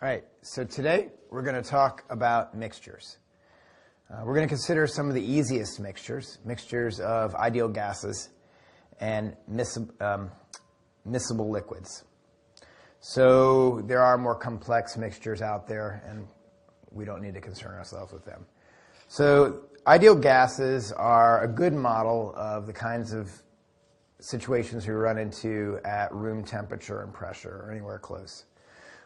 All right, so today we're going to talk about mixtures. We're going to consider some of the easiest mixtures of ideal gases and miscible liquids. So there are more complex mixtures out there, and we don't need to concern ourselves with them. So ideal gases are a good model of the kinds of situations we run into at room temperature and pressure or anywhere close,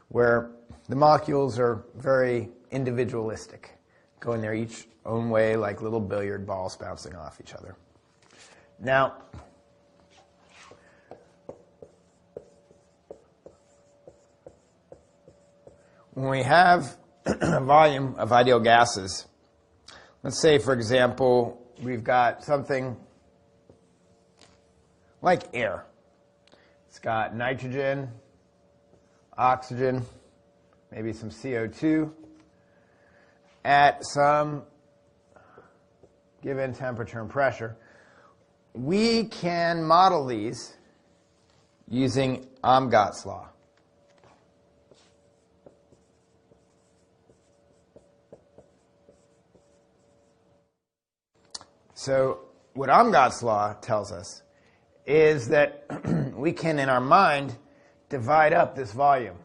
where the molecules are very individualistic, going their each own way like little billiard balls bouncing off each other. Now, when we have a volume of ideal gases, let's say, for example, we've got something like air. It's got nitrogen, oxygen, maybe some CO2 at some given temperature and pressure. We can model these using Amherst's law. So what Amherst's law tells us is that we can, in our mind, divide up this volume.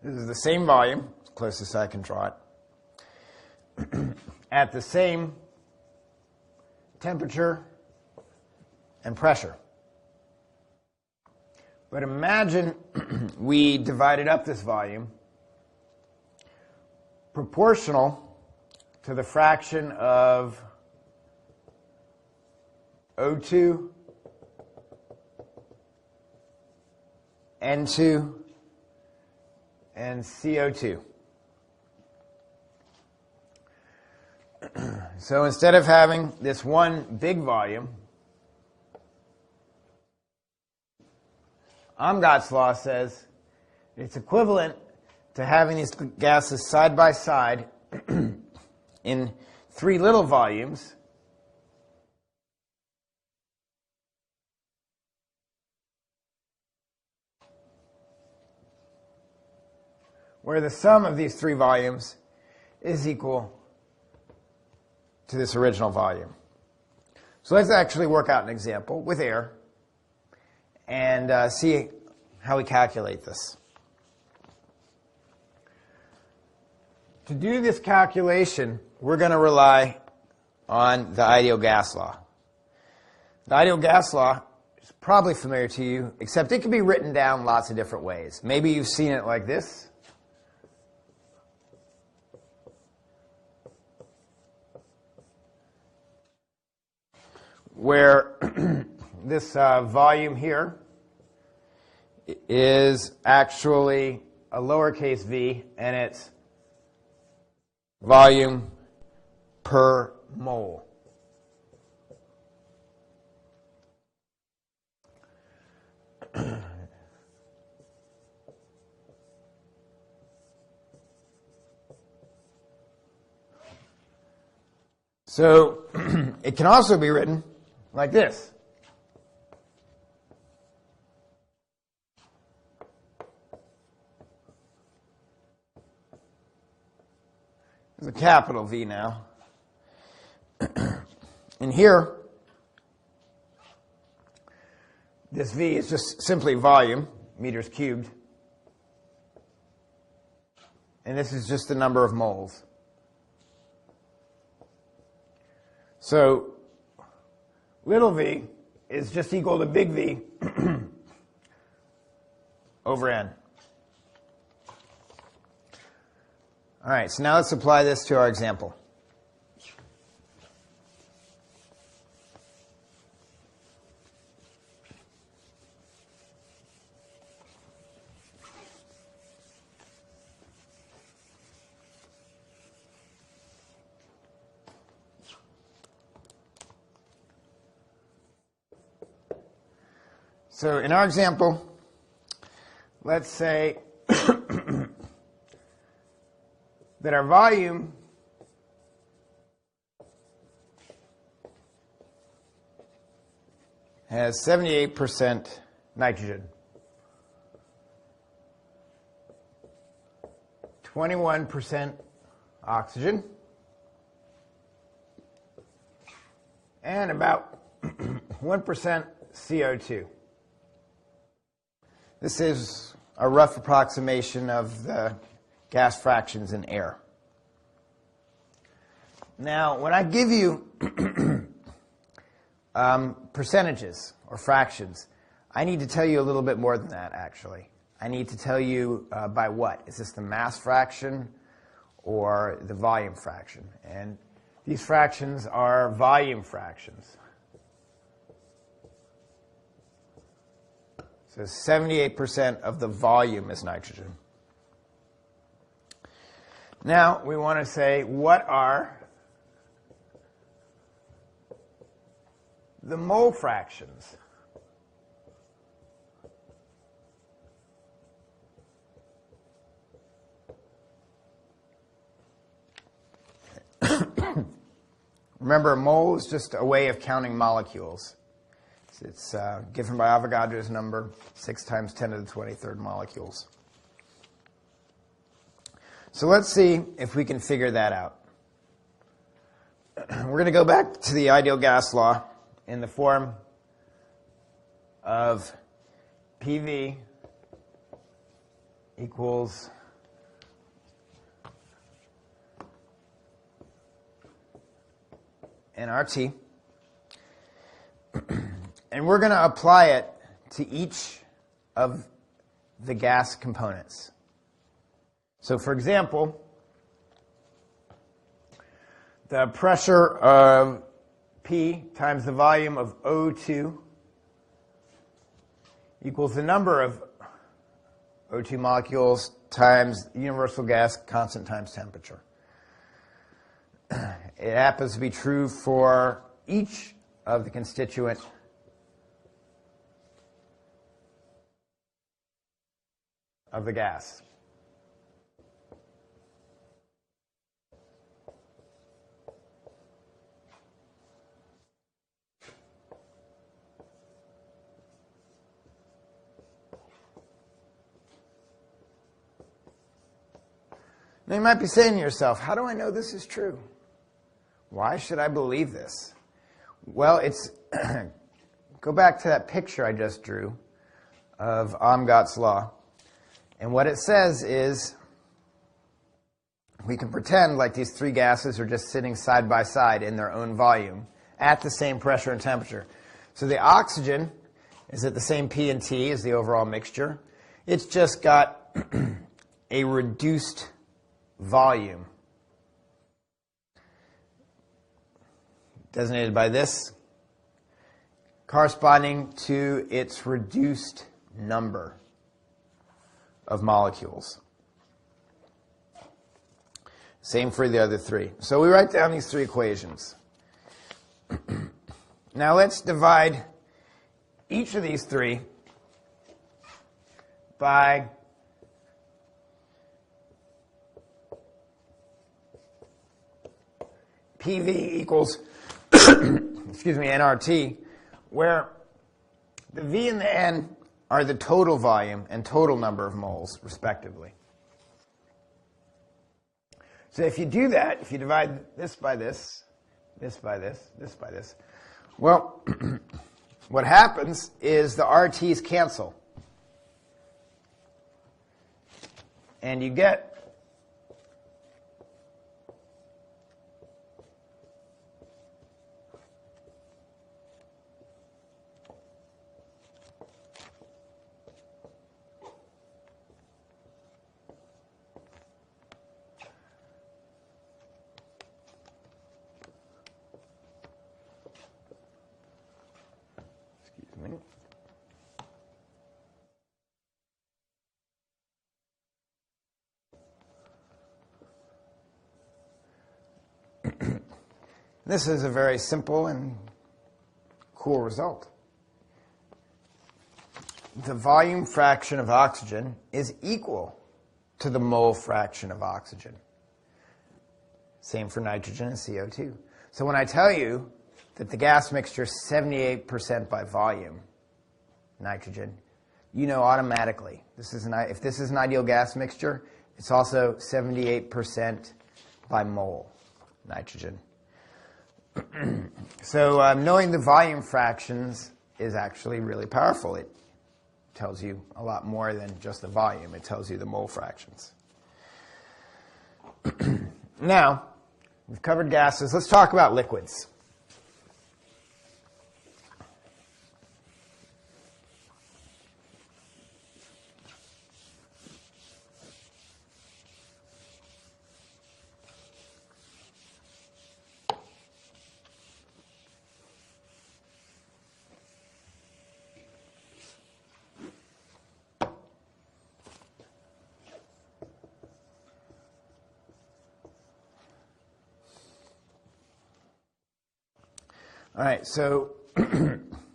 This is the same volume, as close as I can draw it, at the same temperature and pressure. But imagine we divided up this volume proportional to the fraction of O2, N2, and CO2. So instead of having this one big volume, Amherst's law says it's equivalent to having these gases side by side in three little volumes where the sum of these three volumes is equal to this original volume. So let's actually work out an example with air and see how we calculate this. To do this calculation, we're going to rely on the ideal gas law. The ideal gas law is probably familiar to you, except it can be written down lots of different ways. Maybe you've seen it like this, where this volume here is actually a lowercase v, and it's volume per mole. So it can also be written like this. There's a capital V now. And here, this V is just simply volume, meters cubed. And this is just the number of moles. So little v is just equal to big V over N. All right, so now let's apply this to our example. So in our example, let's say that our volume has 78% nitrogen. 21% oxygen, and about 1% CO2. This is a rough approximation of the gas fractions in air. Now, when I give you percentages or fractions, I need to tell you a little bit more than that, actually. I need to tell you by what. Is this the mass fraction or the volume fraction? And these fractions are volume fractions. So 78% of the volume is nitrogen. Now we want to say, what are the mole fractions? Remember, a mole is just a way of counting molecules. It's given by Avogadro's number, 6 times 10 to the 23rd molecules. So let's see if we can figure that out. We're going to go back to the ideal gas law in the form of PV equals nRT. And we're going to apply it to each of the gas components. So, for example, the pressure of P times the volume of O2 equals the number of O2 molecules times universal gas constant times temperature. It happens to be true for each of the constituent of the gas. Now you might be saying to yourself, how do I know this is true? Why should I believe this? Well, it's go back to that picture I just drew of Amherst's law. And what it says is we can pretend like these three gases are just sitting side by side in their own volume at the same pressure and temperature. So the oxygen is at the same P and T as the overall mixture. It's just got a reduced volume, designated by this, corresponding to its reduced number of molecules. Same for the other three. So we write down these three equations. Now let's divide each of these three by PV equals excuse me, nRT, where the V and the N are the total volume and total number of moles, respectively. So if you do that, if you divide this by this, this by this, this by this, well, what happens is the RTs cancel. And you get this is a very simple and cool result. The volume fraction of oxygen is equal to the mole fraction of oxygen. Same for nitrogen and CO2. So when I tell you that the gas mixture is 78% by volume, nitrogen, you know automatically if this is an ideal gas mixture, It's also 78% by mole nitrogen. So knowing the volume fractions is actually really powerful. It tells you a lot more than just the volume. It tells you the mole fractions. Now, we've covered gases. Let's talk about liquids. All right, so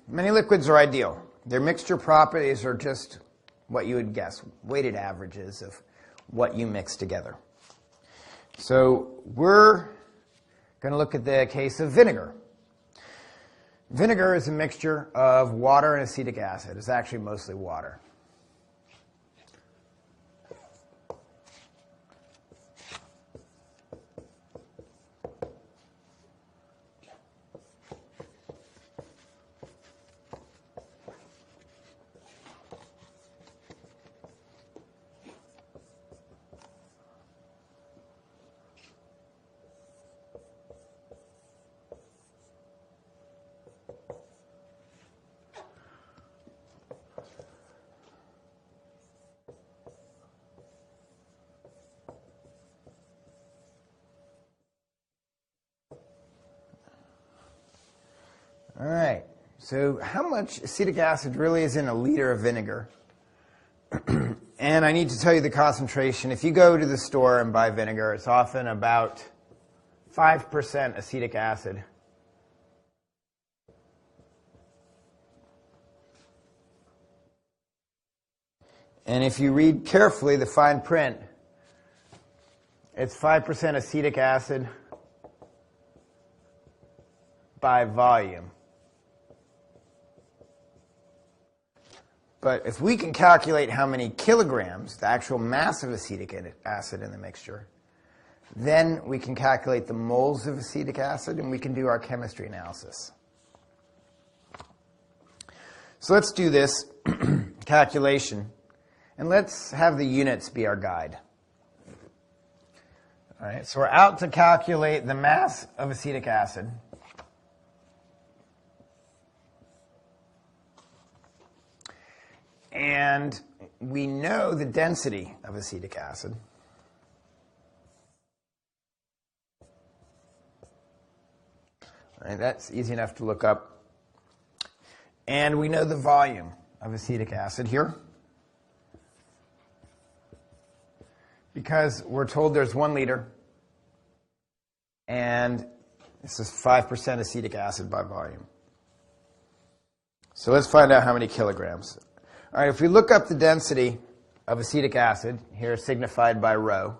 many liquids are ideal. Their mixture properties are just what you would guess, weighted averages of what you mix together. So we're going to look at the case of vinegar. Vinegar is a mixture of water and acetic acid. It's actually mostly water. All right, so how much acetic acid really is in a liter of vinegar? And I need to tell you the concentration. If you go to the store and buy vinegar, it's often about 5% acetic acid. And if you read carefully the fine print, it's 5% acetic acid by volume. But if we can calculate how many kilograms, the actual mass of acetic acid in the mixture, then we can calculate the moles of acetic acid and we can do our chemistry analysis. So let's do this calculation, and let's have the units be our guide. All right, so we're out to calculate the mass of acetic acid. And we know the density of acetic acid. All right, that's easy enough to look up. And we know the volume of acetic acid here, because we're told there's 1 liter, and this is 5% acetic acid by volume. So let's find out how many kilograms. All right, if we look up the density of acetic acid, here signified by rho,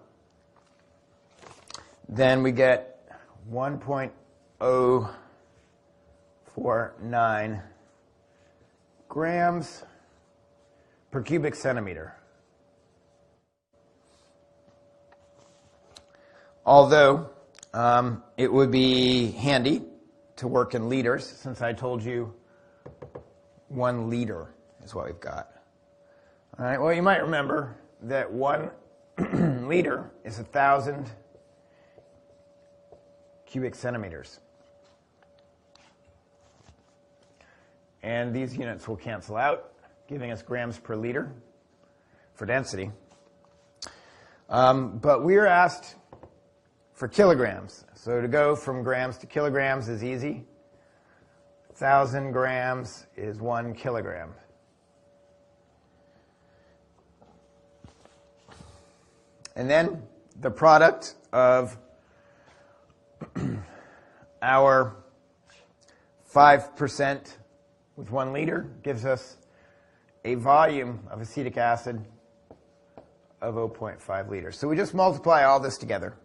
then we get 1.049 grams per cubic centimeter. Although it would be handy to work in liters, since I told you 1 liter is what we've got. All right, well, you might remember that 1 liter is 1,000 cubic centimeters. And these units will cancel out, giving us grams per liter for density. But we are asked for kilograms. So to go from grams to kilograms is easy. 1,000 grams is 1 kilogram. And then the product of our 5% with 1 liter gives us a volume of acetic acid of 0.5 liters. So we just multiply all this together.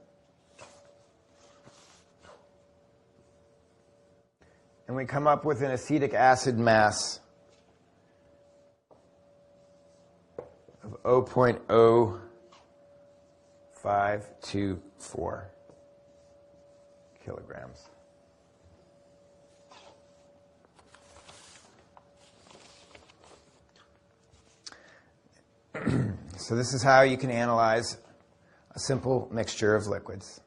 And we come up with an acetic acid mass of 0.049 0.524 kilograms. So this is how you can analyze a simple mixture of liquids.